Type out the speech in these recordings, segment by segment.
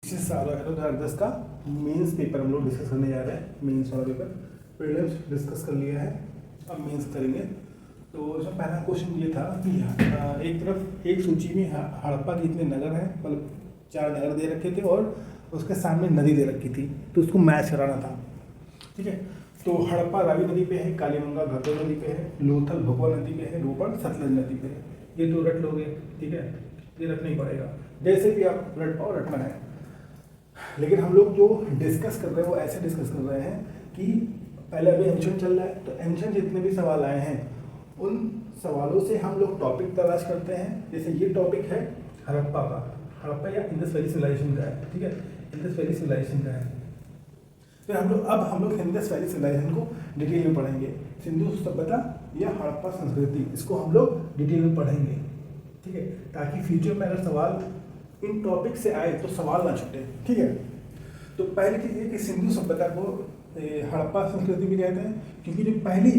Hello 2010 का mains paper हम लोग डिस्कस करने जा रहे हैं। मेंस वाला पेपर प्रीलिम्स डिस्कस कर लिया है, अब मेंस करेंगे। तो इसमें पहला क्वेश्चन ये था कि एक तरफ एक सूची में हड़प्पा के इतने नगर हैं, मतलब 4 नगर दे रखे थे और उसके सामने नदी दे रखी थी, तो उसको मैच कराना था। ठीक है, तो हड़प्पा रावी नदी पे है, कालीगंगा घाघरा नदी पे है, लोथल भगवा नदी पे है, रोपड़ सतलज नदी पे है। ये तो रट लोगे, ठीक है, ये रखना ही पड़ेगा, जैसे भी आप रट पाओ रटना है। लेकिन हम लोग जो डिस्कस कर रहे हैं वो ऐसे डिस्कस कर रहे हैं कि पहले अभी एंशन चल रहा है, तो एंशन जितने भी सवाल आए हैं उन सवालों से हम लोग टॉपिक तलाश करते हैं। जैसे ये टॉपिक है हड़प्पा का, हड़प्पा या इंडस वैली सिविलाइजेशन का है, ठीक है, इंडस वैली सिविलाइजेशन का है। फिर हम लोग इंडस वैली सिविलाइजेशन को डिटेल में पढ़ेंगे। सिंधु सभ्यता या हड़प्पा संस्कृति, इसको हम लोग डिटेल में पढ़ेंगे, ठीक है, ताकि फ्यूचर में अगर सवाल इन टॉपिक से आए तो सवाल ना छूटे। ठीक है, तो पहली चीज़ ये कि सिंधु सभ्यता को हड़प्पा संस्कृति भी कहते हैं, क्योंकि जो पहली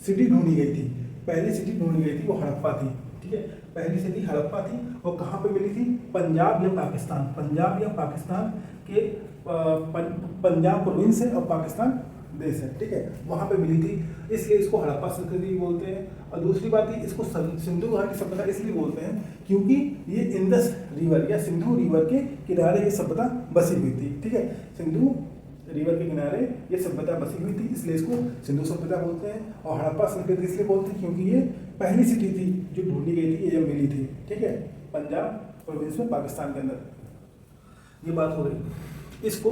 सिटी ढूंढी गई थी, पहली सिटी ढूंढी गई थी वो हड़प्पा थी। ठीक है, पहली सिटी हड़प्पा थी। वो कहाँ पे मिली थी? पंजाब या पाकिस्तान, पंजाब या पाकिस्तान के पंजाब प्रोविंस है और पाकिस्तान देश है, ठीक है, वहाँ पे मिली थी, इसलिए इसको हड़प्पा संस्कृति बोलते हैं। और दूसरी बात ही इसको सिंधु घाटी सभ्यता इसलिए बोलते हैं क्योंकि ये इंडस रिवर या सिंधु रिवर के किनारे ये सभ्यता बसी हुई थी। ठीक है, सिंधु रिवर के किनारे ये सभ्यता बसी हुई थी, इसलिए इसको सिंधु सभ्यता बोलते हैं। और हड़प्पा संस्कृति इसलिए बोलते हैं क्योंकि ये पहली सिटी थी जो ढूंढी गई थी, ये जब मिली थी, ठीक है, पंजाब प्रोविंस में पाकिस्तान के अंदर। ये बात हो गई। इसको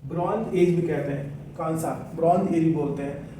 ब्रॉन्ज एज भी कहते हैं, कांसा ब्रॉन्ज एज भी बोलते हैं।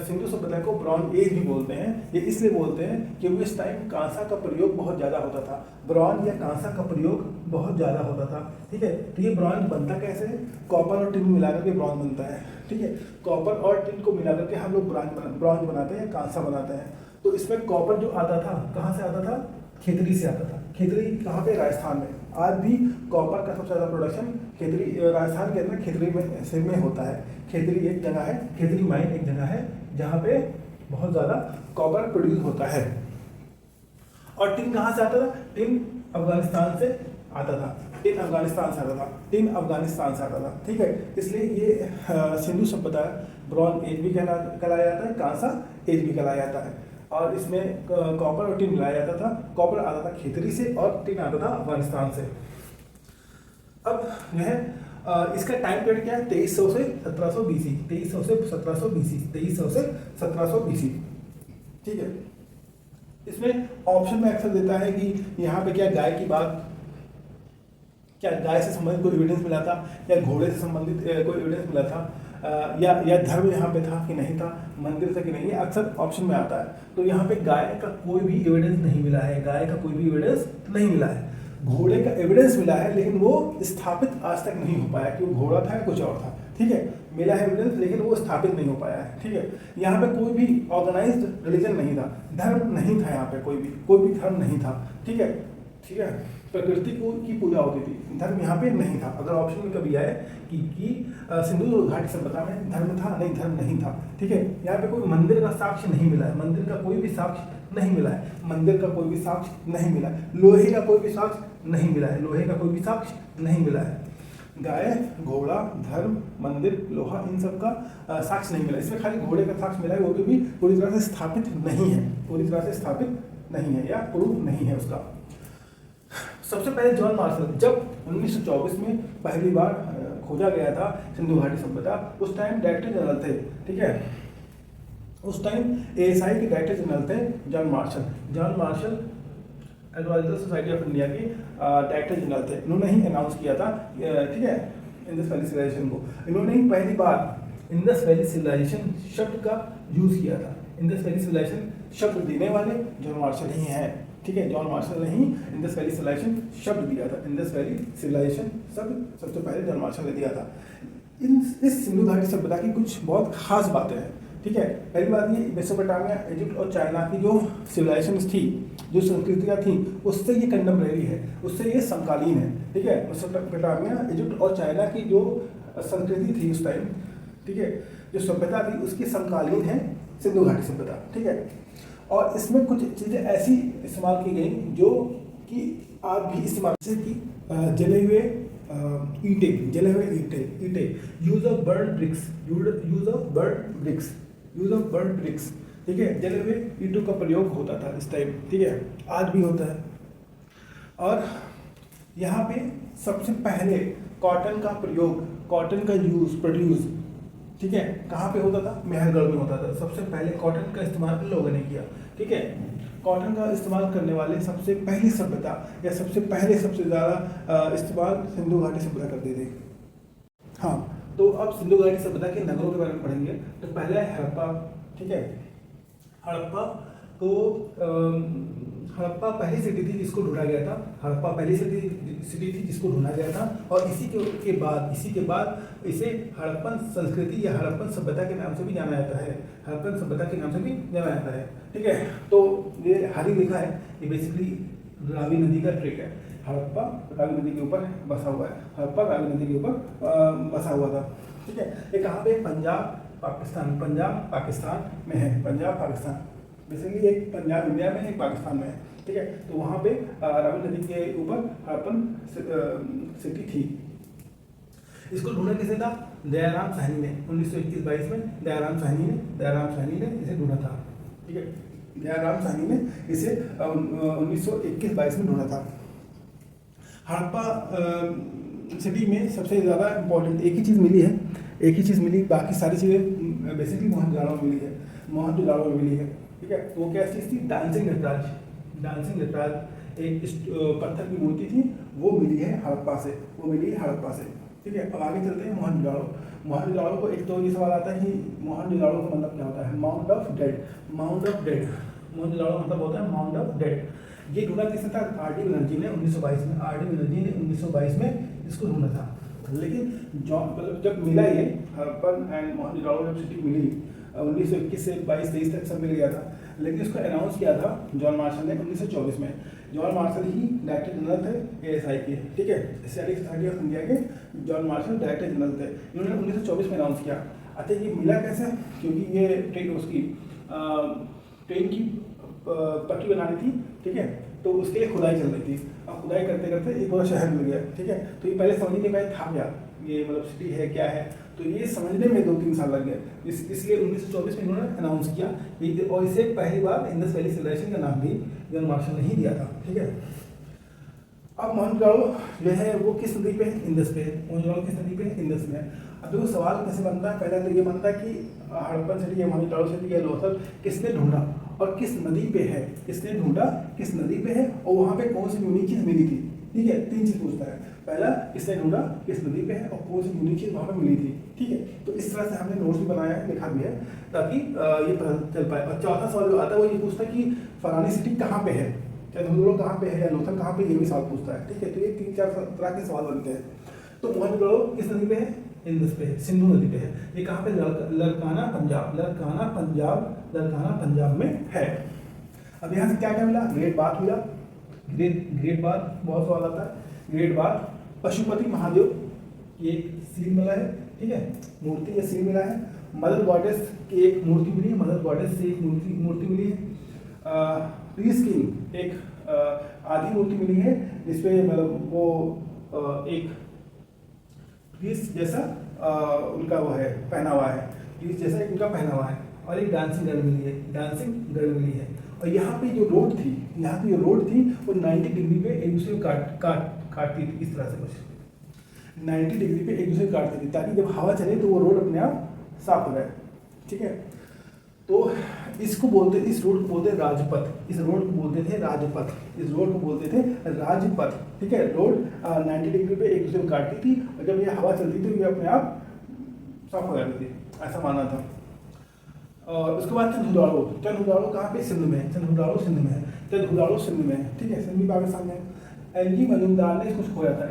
सिंधु सभ्यता को ब्रॉन्ज एज भी बोलते हैं। ये इसलिए बोलते हैं क्योंकि इस टाइम कांसा का प्रयोग बहुत ज़्यादा होता था, ब्रॉन्ज या कांसा का प्रयोग बहुत ज़्यादा होता था। ठीक है, तो ये ब्रॉन्ज बनता कैसे है? कॉपर और टिन मिलाकर के ब्रॉन्ज बनता है। ठीक है, कॉपर और टिन को मिलाकर के हम लोग ब्रॉन्ज बनाते हैं, कांसा बनाते हैं। तो इसमें कॉपर जो आता था कहाँ से आता था? खेतरी से आता था। खेतरी कहाँ पे? राजस्थान में। आज भी कॉपर का सबसे ज़्यादा प्रोडक्शन खेतरी, राजस्थान के अंदर खेतरी में होता है। खेतरी एक जगह है, खेतरी माइन एक जगह है जहाँ पे बहुत ज़्यादा कॉपर प्रोड्यूस होता है। और टिन कहाँ से आता था? टिन अफगानिस्तान से आता था, टिन अफगानिस्तान से आता था, टिन अफगानिस्तान से आता था। ठीक है, इसलिए ये सिंधु सभ्यता ब्रॉन्ज एज भी कहलाया जाता है, कांसा एज भी कहलाया जाता है। और इसमें कॉपर और टिन मिलाया जाता था। कॉपर आता था खेतरी से और टिन आता था अफगानिस्तान से। अब जो है इसका टाइम पीरियड क्या है? 2300 से 1700 BC, 2300 से 1700 BC, 2300 से 1700 BC। ठीक है, इसमें ऑप्शन में अक्सर देता है कि यहाँ पे क्या गाय की बात, क्या गाय से संबंधित कोई एविडेंस मिला था, या घोड़े से संबंधित कोई एविडेंस मिला था, या धर्म यहाँ पे था कि नहीं था, मंदिर था कि नहीं, ये अक्सर ऑप्शन में आता है। तो यहाँ पे गाय का कोई भी एविडेंस नहीं मिला है, गाय का कोई भी एविडेंस नहीं मिला है। घोड़े का एविडेंस मिला है लेकिन वो स्थापित आज तक नहीं हो पाया कि वो घोड़ा था या कुछ और था। ठीक है, मिला है एविडेंस लेकिन वो स्थापित नहीं हो पाया है। ठीक है, यहाँ पे कोई भी ऑर्गेनाइज्ड रिलीजन नहीं था, धर्म नहीं था, यहाँ पे कोई भी धर्म नहीं था। ठीक है, ठीक है, प्रकृति की पूजा होती थी, धर्म यहाँ पे नहीं था। अगर ऑप्शन में कभी आए कि सिंधु घाटी सभ्यता में धर्म था, नहीं धर्म नहीं था। ठीक है, यहाँ पे कोई मंदिर का साक्ष्य नहीं मिला है, मंदिर का कोई भी साक्ष्य नहीं मिला है, मंदिर का कोई भी साक्ष्य नहीं मिला है, लोहे का कोई भी साक्ष्य नहीं मिला है, लोहे का कोई भी साक्ष्य नहीं मिला है। गाय, घोड़ा, धर्म, मंदिर, लोहा, इन सब का साक्ष्य नहीं मिला। इसमें खाली घोड़े का साक्ष्य मिला है, वो भी पूरी तरह से स्थापित नहीं है, पूरी तरह से स्थापित नहीं है या प्रूफ नहीं है उसका। सबसे पहले जॉन मार्शल, जब 1924 में पहली बार खोजा गया था सिंधु घाटी सभ्यता, उस टाइम डायरेक्टर जनरल थे। ठीक है, उस टाइम ASI के डायरेक्टर जनरल थे John Marshall. John Marshall advisor society of India के डायरेक्टर जनरल थे। इन्होंने ही अनाउंस किया था, ठीक है, इंडस वैली सिविलाइजेशन को। इन्होंने ही पहली बार इंडस वैली सिविलाइजेशन शब्द का यूज किया था। इंडस वैली सिविलाइजेशन शब्द देने वाले जॉन मार्शल ही हैं। ठीक है, जॉन मार्शल ने ही इंडस वैली सिविलाइजेशन शब्द दिया था। इंडस वैली सिविलाइजेशन शब्द सबसे पहले जॉन मार्शल ने दिया था। इस सिंधु घाटी सभ्यता की कुछ बहुत खास बातें हैं। ठीक है, पहली बात ये, मेसोपोटामिया, इजिप्ट और चाइना की जो सिविलाइजेशन थी, जो संस्कृतियाँ थी, उससे ये कंटेम्परेरी है, उससे ये समकालीन है। ठीक है, मेसोपोटामिया, इजिप्ट और चाइना की जो संस्कृति थी उस टाइम, ठीक है, जो सभ्यता थी, उसकी समकालीन है सिंधु घाटी सभ्यता। ठीक है, और इसमें कुछ चीज़ें ऐसी इस्तेमाल की गई जो कि आज भी इस्तेमाल, जैसे कि जले हुए ईंटे, use of burn bricks, use of burn bricks, ठीक है, जले हुए ईंटों का प्रयोग होता था इस टाइम, ठीक है, आज भी होता है। और यहाँ पे सबसे पहले कॉटन का प्रयोग, कॉटन का प्रोड्यूस, ठीक है, कहाँ पे होता था? मेहरगढ़ में होता था। सबसे पहले कॉटन का इस्तेमाल इन लोगों ने किया, ठीक है। कॉटन का इस्तेमाल करने वाले सबसे पहली सभ्यता या सबसे ज़्यादा इस्तेमाल सिंधु घाटी सभ्यता करते थे। हाँ, तो अब सिंधु घाटी सभ्यता के नगरों के बारे में पढ़ेंगे। तो पहला है हड़प्पा, ठीक है। हड़प्पा को हड़प्पा पहली सिटी थी जिसको ढूंढा गया था, हड़प्पा पहली सिटी थी जिसको ढूंढा गया था, और इसी के बाद इसे हड़प्पन संस्कृति या हड़प्पन सभ्यता के नाम से भी जाना जाता है, हड़प्पन सभ्यता के नाम से भी जाना जाता है, ठीक है। तो ये हाल ही लिखा है, ये बेसिकली रावी नदी का ट्रेक है। हड़प्पा रावी नदी के ऊपर बसा हुआ है, हड़प्पा रावी नदी के ऊपर बसा हुआ था, ठीक है। ये कहाँ पे? पंजाब पाकिस्तान में है, पंजाब पाकिस्तान, बेसिकली एक पंजाब इंडिया में, एक पाकिस्तान में है, ठीक है। तो वहाँ पे रावी नदी के ऊपर हड़प्पन सिटी थी। इसको ढूंढा किसने था? दयाराम साहनी ने 1921-22 में दयाराम साहनी ने इसे ढूंढा था, ठीक है। दयाराम साहनी ने इसे 1921-22 में ढूंढा था। हड़प्पा सिटी में सबसे ज़्यादा इम्पोर्टेंट एक ही चीज़ मिली, बाकी सारी चीज़ें बेसिकली मोहनजोदड़ो में मिली है, ठीक है। तो वो क्या चीज़ थी? डांसिंग नटराज, एक पत्थर की मूर्ति थी, वो मिली है हड़प्पा से, ठीक है। अब आगे चलते हैं मोहनजोदड़ो को। एक तो ये सवाल आता है कि मोहनजोदड़ो का मतलब क्या होता है? माउंट ऑफ डेड, मोहनजोदड़ो मतलब होता है माउंट ऑफ डेड। ये ढूंढा किसने था? आर.डी. बनर्जी ने 1922 में इसको ढूंढा था। लेकिन जब मिला ये हड़प्पन एंड मोहनजोदड़ो जब सिटी मिली 1921 से 22-23 तक सब मिल गया था, लेकिन इसको अनाउंस किया था जॉन मार्शल ने 1924 में। जॉन मार्शल ही डायरेक्टर जनरल थे एएसआई के, ठीक है, एशियाटिक सोसाइटी ऑफ इंडिया के जॉन मार्शल डायरेक्टर जनरल थे। इन्होंने 1924 में अनाउंस किया। अच्छा, ये मिला कैसे? क्योंकि ये ट्रेन की पटरी बनानी थी, ठीक है, तो उसके लिए खुदाई चल रही थी। अब खुदाई करते करते एक पूरा शहर मिल गया, ठीक है। तो ये पहले समझ नहीं पाए था क्या ये, मतलब सिटी है क्या है, तो ये समझने में 2-3 साल लग गए। इसलिए 1924 में इन्होंने अनाउंस किया, और इसे पहली बार इंडस वैली सिविलाइजेशन का नाम भी जॉन मार्शल ने ही दिया था, ठीक है। अब मोहनजोदड़ो जो है वो किस नदी पे है? इंडस पे है। मोहनजोदड़ो किस नदी पे है? इंडस में है। अब देखो सवाल कैसे बनता है, पहले तो ये बनता है कि हड़प्पन सिटी या मोहनजोदड़ो सिटी या लोथल किसने ढूंढा और किस नदी पे है, किसने ढूंढा किस नदी पे है, और वहाँ पे कौन सी यूनिक चीज़ मिली थी, ठीक है। 3 चीज़ पूछता है, पहला किसने ढूंढा किस नदी पे है और कौन सी यूनिक चीज़ वहाँ पे मिली थी, ठीक है। तो इस तरह से हमने नोट्स भी बनाया है, लिखा भी है, ताकि ये पता चल पाए। और चौथा सवाल जो आता है वो ये पूछता है कि फलानी सिटी कहाँ पे है, चाहे मोहनजोदड़ो कहाँ पे है या लोथल कहाँ पे, ये भी सवाल पूछता है, ठीक है। तो ये 3-4 तरह के सवाल बनते हैं। तो मोहनजोदड़ो किस नदी पे है? इंडस पे है, सिंधु नदी पे है। ये कहाँ पे? लड़काना पंजाब में है। अब यहाँ से क्या क्या मिला? ग्रेट बाथ मिला, ग्रेट बाथ बहुत सवाल आता है। ग्रेट बाथ, पशुपति महादेव की एक सील मिला है, ठीक है, मूर्ति या सील मिला है। मदर गॉडेस की एक मूर्ति मिली है, मदर गॉडेस से एक मूर्ति मिली है। प्रीस्ट किंग एक आधी मूर्ति मिली है, जिसपे मतलब वो एक प्रीस्ट जैसा उनका वो है पहनावा है, प्रीस्ट जैसा उनका पहनावा है। और एक डांसिंग गर्ल मिली है। और यहाँ पे जो रोड थी वो 90 डिग्री पे एक दूसरे को काटती थी, इस तरह से कुछ 90 डिग्री पे एक दूसरे को काटती थी, ताकि जब हवा चले तो वो रोड अपने आप साफ हो जाए, ठीक है। तो इस रोड को बोलते राजपथ, इस रोड को बोलते थे राजपथ, ठीक है। रोड 90 डिग्री पे एक दूसरे को काटती थी, और जब ये हवा चलती थी तो ये अपने आप साफ हो जाती थी, ऐसा माना था। और उसके बाद चंदुदाड़ो कहाँ पे? सिंध में है, चंदुदाड़ो सिंध में है, ठीक है, सिंध भी पाकिस्तान में है। एनजी मजूमदार ने इसको खोया था,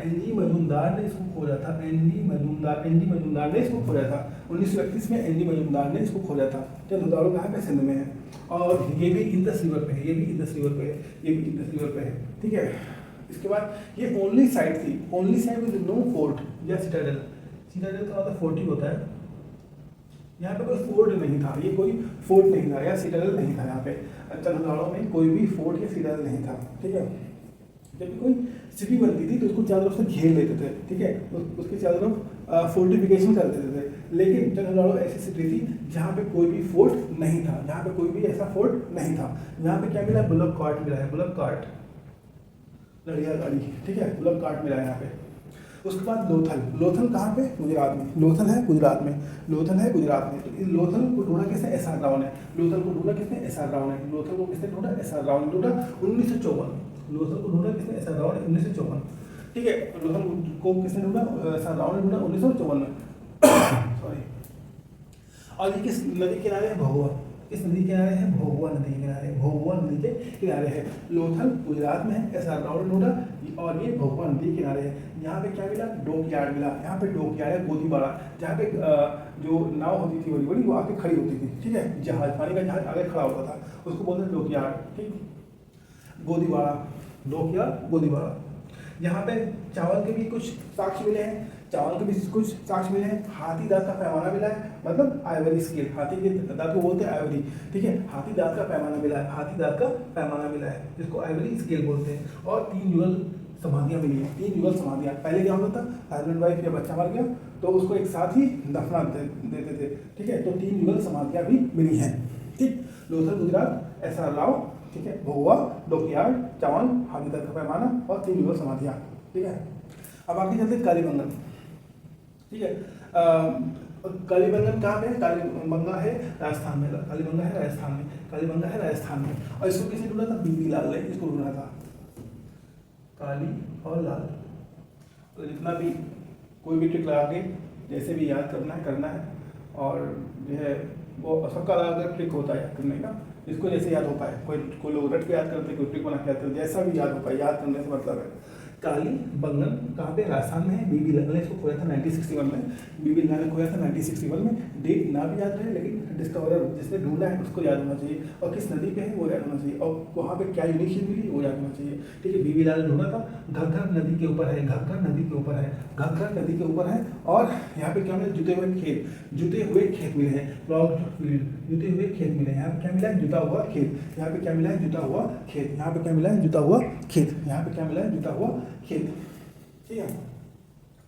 1931 में एनजी मजूमदार ने इसको खोया था। चंदुदाड़ो कहाँ पे? सिंध में है। और ये भी इंडस रिवर पे है, ठीक है। इसके बाद ये only site with no fort या सिटाडेल का मतलब फोर्ट ही होता है। यहाँ पे कोई फोर्ट नहीं था, ये कोई फोर्ट नहीं था या सिटाडेल नहीं था। यहाँ पे चंदुदाड़ो में कोई भी फोर्ट या सिटाडेल नहीं था, ठीक है। जब कोई सिटी बनती थी तो उसको चारों तरफ से घेर लेते थे, ठीक है, उसके चारों तरफ फोर्टिफिकेशन कर देते थे। लेकिन चंद्रलाड़ो ऐसी सिटी थी जहाँ पे कोई भी फोर्ट नहीं था, जहाँ पे कोई भी ऐसा फोर्ट नहीं था। यहाँ पे क्या मिला, बुलक कार्ट मिला है, बुलक कार्ट, लड़िया गाड़ी, ठीक है, बुलक कार्ट मिला है यहाँ पे। उसके बाद लोथल, लोथल कहाँ पे, गुजरात में, लोथल है गुजरात में, लोथल है गुजरात में। तो इस लोथल को ढूंढा किसने, एस.आर. राव ने, लोथल को ढूंढा किसने, एस.आर. राव ने, लोथल को किसने ढूंढा, एस.आर. राव ने ढूंढा 1954, लोथल को ढूंढा किसने, एस.आर. राव ने 1954, ठीक है, लोथल को किसने ढूंढा, एस.आर. राव ने ढूंढा 1954 में। सॉरी। और ये किस नदी के किनारे है, भभुआ, किस नदी के किनारे है, भभुआ नदी के किनारे, भभुआ नदी के किनारे है। लोथल गुजरात में है, एस.आर. राव ने ढूंढा, और ये भभुआ नदी के किनारे है। यहाँ पे क्या मिला, डॉक यार्ड मिला, यहाँ पे डॉक यार्ड है गोदीबाड़ा, जहाँ पे जो नाव होती थी बड़ी बड़ी वो आके खड़ी होती थी, ठीक है, जहाज, पानी का जहाज आगे खड़ा होता था, उसको बोलते हैं डॉक यार्ड, ठीक, गोदीबाड़ा, डॉक यार्ड गोदीबाड़ा। यहाँ पे चावल के भी कुछ साक्ष्य मिले हैं, चावल के भी कुछ साक्ष्य मिले हैं। हाथी दांत का पैमाना मिला है, मतलब आइवरी स्केल, हाथी के दांत को बोलते हैं आइवरी, ठीक है, हाथी दांत का पैमाना मिला है, हाथी दांत का पैमाना मिला है, जिसको आइवरी स्केल बोलते हैं। और 3 युगल समाधियाँ मिली हैं, 3 युगल समाधियाँ। पहले क्या होता था, हस्बैंड वाइफ या बच्चा मर गया तो उसको एक साथ ही दफना देते थे, ठीक है, तो 3 युगल समाधियाँ भी मिली हैं, ठीक। लोथल गुजरात, एस.आर. राव, ठीक है, भभुआ, डॉक यार्ड, चावल, हाथी दांत का पैमाना और 3 युगल समाधियाँ, ठीक है। अब आगे चलते कालीबंगन, ठीक है। कालीबंगन कहाँ पे है, कालीबंगा है राजस्थान में, कालीबंगा है राजस्थान में, कालीबंगा है राजस्थान में। और इसको किसने ढूंढा था, बीबी लाल ने इसको ढूंढा था, काली और लाल। तो जितना भी कोई भी ट्रिक लगा के जैसे भी याद करना है और जो है वो सबका अलग अलग ट्रिक होता है याद करने का, इसको जैसे याद हो पाए, कोई लोग रट के याद करते, कोई ट्रिक बना के याद करते, जैसा भी याद हो पाए, याद करने से मतलब है। काली बंगन कहाँ पे, राजस्थान में है। बीबी लाल ने इसको खोया था 1961 में, बीबी लाल ने खोया था 1961 में। डेट ना भी याद रहे लेकिन डिस्कवरर जिसने ढूंढा है उसको याद होना चाहिए, और किस नदी पे है वो याद होना चाहिए, और वहाँ पे क्या यूनिक चीज मिली वो याद होना चाहिए, ठीक है। बीबी लाल ने ढूंढा था, घग्गर नदी के ऊपर है, घग्गर नदी के ऊपर है, घग्गर नदी के ऊपर है। और यहाँ पे क्या मिला, जुते हुए खेत मिले हैं, प्लॉट फील्ड, जुते हुए खेत मिले हैं। यहाँ पे क्या मिला है, जुता हुआ खेत, यहाँ पे क्या मिला है, जुता हुआ खेत, यहाँ पे क्या मिला है, जुता हुआ खेत, यहाँ पे क्या मिला है, जुता हुआ खेत, ठीक है।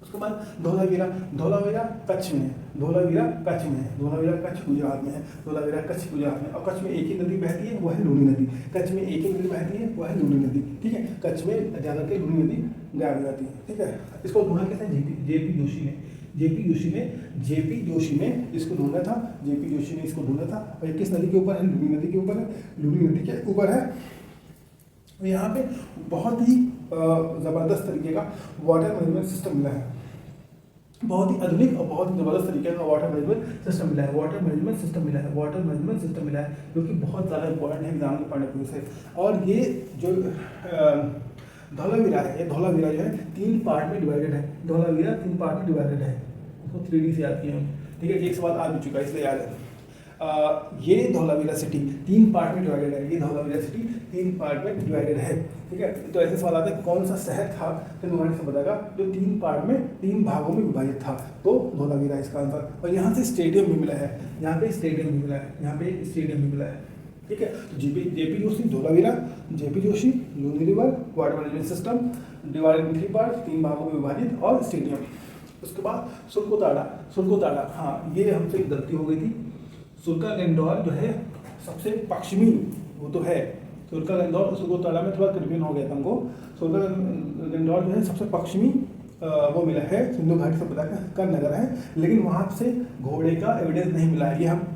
उसके बाद धोलावीरा, धोलावीरा कच्छ में, धोलावीरा कच्छ में है, धोलावीरा कच्छ गुजरात में है, धोलावीरा कच्छ गुजरात में। और कच्छ में एक ही नदी बहती है, वह है लूनी नदी, कच्छ में एक ही नदी बहती है, वह है लूनी नदी, ठीक है। कच्छ में ज़्यादातर लूनी नदी गायब हो जाती है, ठीक है। इसको ढूंढा कैसे, जेपी जोशी ने, जेपी जोशी ने इसको ढूंढा था, जेपी जोशी ने इसको ढूंढा था। और ये किस नदी के ऊपर है, लूनी नदी के ऊपर है, लूनी नदी के ऊपर है। यहाँ पे बहुत ही ज़बरदस्त तरीके का वाटर मैनेजमेंट सिस्टम मिला है, बहुत ही आधुनिक और बहुत ही ज़बरदस्त तरीके का वाटर मैनेजमेंट सिस्टम मिला है, वाटर मैनेजमेंट सिस्टम मिला है, वाटर मैनेजमेंट सिस्टम मिला है, जो कि बहुत ज़्यादा इंपॉर्टेंट है एग्जाम में पढ़ने के से। और ये जो धौलावीरा है, ये धौलावीरा जो है 3 पार्ट में डिवाइडेड है, धौलावीरा 3 पार्ट में डिवाइडेड है, इसको 3D से याद किया हम, ठीक है। एक सवाल आ भी चुका है इसलिए याद है। ये धौलावीरा सिटी 3 पार्ट में डिवाइडेड है, ये धौलावीरा सिटी 3 पार्ट में डिवाइडेड है, ठीक है। तो ऐसे सवाल आते हैं, कौन सा शहर था चंद्रमाणी से बताएगा जो 3 पार्ट में 3 भागों में विभाजित था, तो धौलावीरा इसका आंसर। और यहाँ से स्टेडियम भी मिला है, यहाँ पे स्टेडियम भी मिला है, यहाँ पे स्टेडियम भी मिला है, ठीक है। तो JP Joshi, Dholavira, JP Joshi, Luni river, water management system divided in 3 part, 3 भागों में विभाजित, और स्टेडियम। उसके बाद सुल्कोताड़ा, हाँ ये हमसे एक गलती हो गई थी। सुल्का गंगडोर जो है सबसे पश्चिमी, वो तो है सुल्का गंगडोर और सुल्कोताड़ा में थोड़ा कन्फ्यूजन हो गया था हमको। सुल्का गंगडोर जो है सबसे पश्चिमी वो मिला है, सिंधु घाटी सभ्यता का नगर है, लेकिन वहाँ से घोड़े का एविडेंस नहीं मिला है, ये हम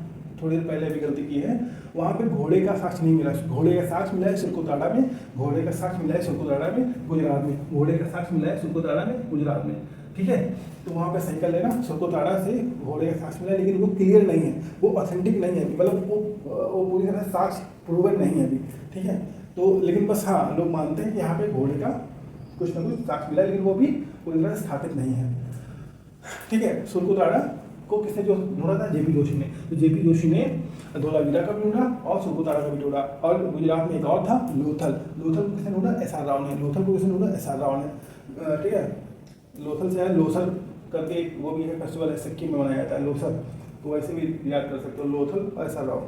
थोड़ी देर पहले भी गलती की है। वहाँ पे घोड़े का साक्ष्य नहीं मिला, घोड़े का साक्ष्य मिला है सुल्कोताड़ा में, घोड़े का साक्ष्य मिला है सुल्कोताड़ा में गुजरात में, घोड़े का साक्ष्य मिला है सुल्कोताड़ा में गुजरात में, ठीक है। तो वहाँ पे सही कर लेना, सुल्कोताड़ा से घोड़े का साक्ष्य मिला है, लेकिन वो क्लियर नहीं है, वो ऑथेंटिक नहीं है, मतलब वो पूरी तरह साक्ष्य प्रूवन नहीं है अभी, ठीक है। तो लेकिन बस हाँ लोग मानते हैं कि यहाँ पे घोड़े का कुछ ना कुछ साक्ष्य मिला है, लेकिन वो भी पूरी तरह स्थापित नहीं है, ठीक है। सुल्कोताड़ा को किसने जो ढूंढा था, जेपी जोशी ने। तो जेपी जोशी ने धौलावीरा का भी ढूंढा और सुल्कोताड़ा का भी ढूंढा। और गुजरात में एक और था लोथल को किसने ढूंढा, एस.आर. राव ने, लोथल को किसने ढूंढा, एस.आर. राव ने, ठीक है। लोथल से है, लोसर करके वो भी है फेस्टिवल है, सिक्किम में मनाया जाता है लोसर, तो वैसे भी याद कर सकते हो, लोथल और एस.आर. राव,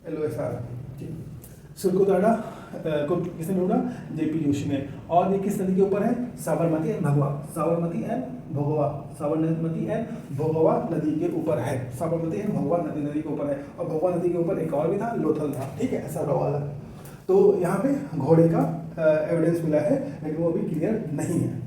LOSR, ठीक। सुल्कोताड़ा को किसने ढूंढा? जेपी जोशी ने। और ये किस नदी के ऊपर है? साबरमती एंड भगवा, साबरमती एंड भगवा, साबरमती एंड भगवा नदी के ऊपर है, साबरमती एंड भगवा नदी के ऊपर है। और भगवा नदी के ऊपर एक और भी था, लोथल था, ठीक है, ऐसा वाला। तो यहाँ पे घोड़े का एविडेंस मिला है, लेकिन वो अभी क्लियर नहीं है।